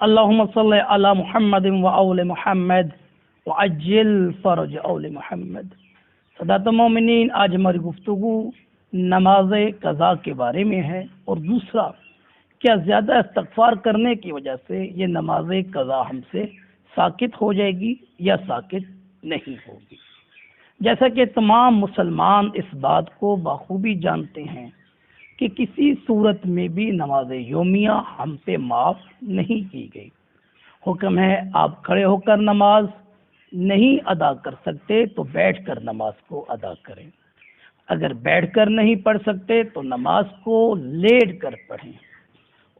اللہم صلی علی محمد و آل محمد وعجل فرج آل محمد۔ سادات مومنین، آج ہماری گفتگو نماز قضا کے بارے میں ہے، اور دوسرا، کیا زیادہ استغفار کرنے کی وجہ سے یہ نماز قضا ہم سے ساقط ہو جائے گی یا ساقط نہیں ہوگی؟ جیسا کہ تمام مسلمان اس بات کو بخوبی جانتے ہیں کہ کسی صورت میں بھی نماز یومیہ ہم سے معاف نہیں کی گئی۔ حکم ہے آپ کھڑے ہو کر نماز نہیں ادا کر سکتے تو بیٹھ کر نماز کو ادا کریں، اگر بیٹھ کر نہیں پڑھ سکتے تو نماز کو لیٹ کر پڑھیں،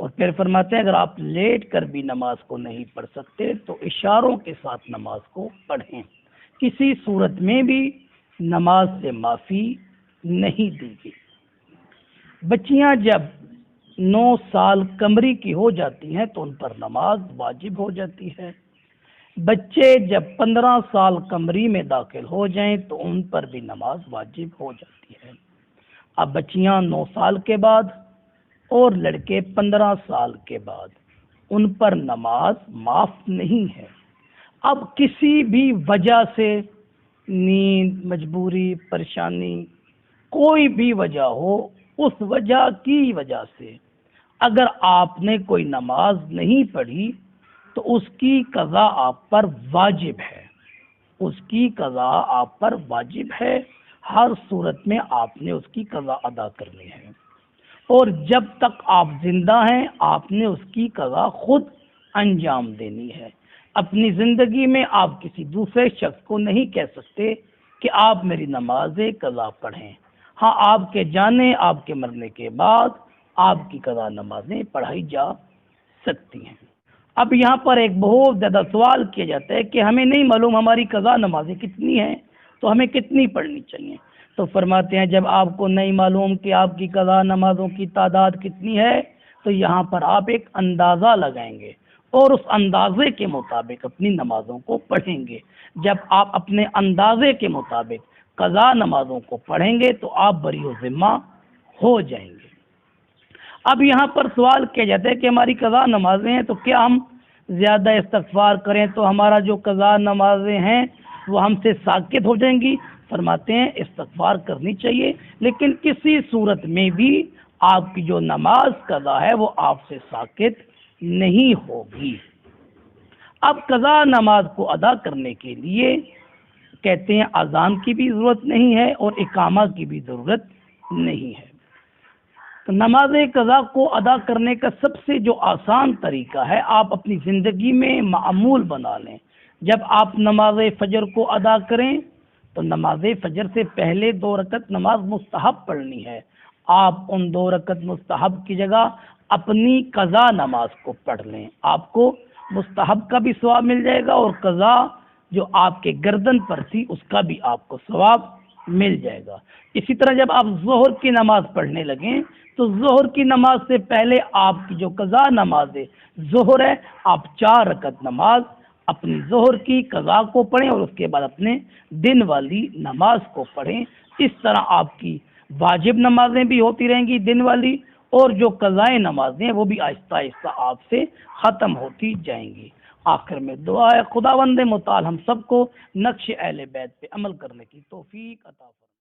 اور پھر فرماتے ہیں اگر آپ لیٹ کر بھی نماز کو نہیں پڑھ سکتے تو اشاروں کے ساتھ نماز کو پڑھیں۔ کسی صورت میں بھی نماز سے معافی نہیں دی گئی۔ بچیاں جب 9 سال کمری کی ہو جاتی ہیں تو ان پر نماز واجب ہو جاتی ہے۔ بچے جب 15 سال کمری میں داخل ہو جائیں تو ان پر بھی نماز واجب ہو جاتی ہے۔ اب بچیاں 9 سال کے بعد اور لڑکے 15 سال کے بعد، ان پر نماز معاف نہیں ہے۔ اب کسی بھی وجہ سے، نیند، مجبوری، پریشانی، کوئی بھی وجہ ہو، اس وجہ کی وجہ سے اگر آپ نے کوئی نماز نہیں پڑھی تو اس کی قضا آپ پر واجب ہے، اس کی قضا آپ پر واجب ہے۔ ہر صورت میں آپ نے اس کی قضا ادا کرنی ہے، اور جب تک آپ زندہ ہیں آپ نے اس کی قضا خود انجام دینی ہے۔ اپنی زندگی میں آپ کسی دوسرے شخص کو نہیں کہہ سکتے کہ آپ میری نماز قضا پڑھیں۔ ہاں، آپ کے جانے، آپ کے مرنے کے بعد آپ کی قضا نمازیں پڑھائی جا سکتی ہیں۔ اب یہاں پر ایک بہت زیادہ سوال کیا جاتا ہے کہ ہمیں نہیں معلوم ہماری قضا نمازیں کتنی ہیں تو ہمیں کتنی پڑھنی چاہیے۔ تو فرماتے ہیں جب آپ کو نہیں معلوم کہ آپ کی قضا نمازوں کی تعداد کتنی ہے تو یہاں پر آپ ایک اندازہ لگائیں گے اور اس اندازے کے مطابق اپنی نمازوں کو پڑھیں گے۔ جب آپ اپنے اندازے کے مطابق قضا نمازوں کو پڑھیں گے تو آپ بری و ذمہ ہو جائیں گے۔ اب یہاں پر سوال کیا جاتا ہے کہ ہماری قضا نمازیں ہیں تو کیا ہم زیادہ استغفار کریں تو ہمارا جو قضا نمازیں ہیں وہ ہم سے ساقط ہو جائیں گی؟ فرماتے ہیں استغفار کرنی چاہیے، لیکن کسی صورت میں بھی آپ کی جو نماز قضا ہے وہ آپ سے ساقط نہیں ہوگی۔ اب قضا نماز کو ادا کرنے کے لیے کہتے ہیں اذان کی بھی ضرورت نہیں ہے اور اقامہ کی بھی ضرورت نہیں ہے۔ تو نماز قضا کو ادا کرنے کا سب سے جو آسان طریقہ ہے، آپ اپنی زندگی میں معمول بنا لیں۔ جب آپ نماز فجر کو ادا کریں تو نماز فجر سے پہلے 2 رکعت نماز مستحب پڑھنی ہے۔ آپ ان 2 رکعت مستحب کی جگہ اپنی قضا نماز کو پڑھ لیں، آپ کو مستحب کا بھی ثواب مل جائے گا، اور قضا جو آپ کے گردن پر تھی اس کا بھی آپ کو ثواب مل جائے گا۔ اسی طرح جب آپ ظہر کی نماز پڑھنے لگیں تو ظہر کی نماز سے پہلے آپ کی جو قضا نماز ظہر ہے، آپ 4 رکعت نماز اپنی ظہر کی قضا کو پڑھیں اور اس کے بعد اپنے دن والی نماز کو پڑھیں۔ اس طرح آپ کی واجب نمازیں بھی ہوتی رہیں گی دن والی، اور جو قضائے نمازیں وہ بھی آہستہ آہستہ آپ سے ختم ہوتی جائیں گی۔ آخر میں دعا ہے خداوند متعال ہم سب کو نقش اہل بیت پہ عمل کرنے کی توفیق عطا فرمائے۔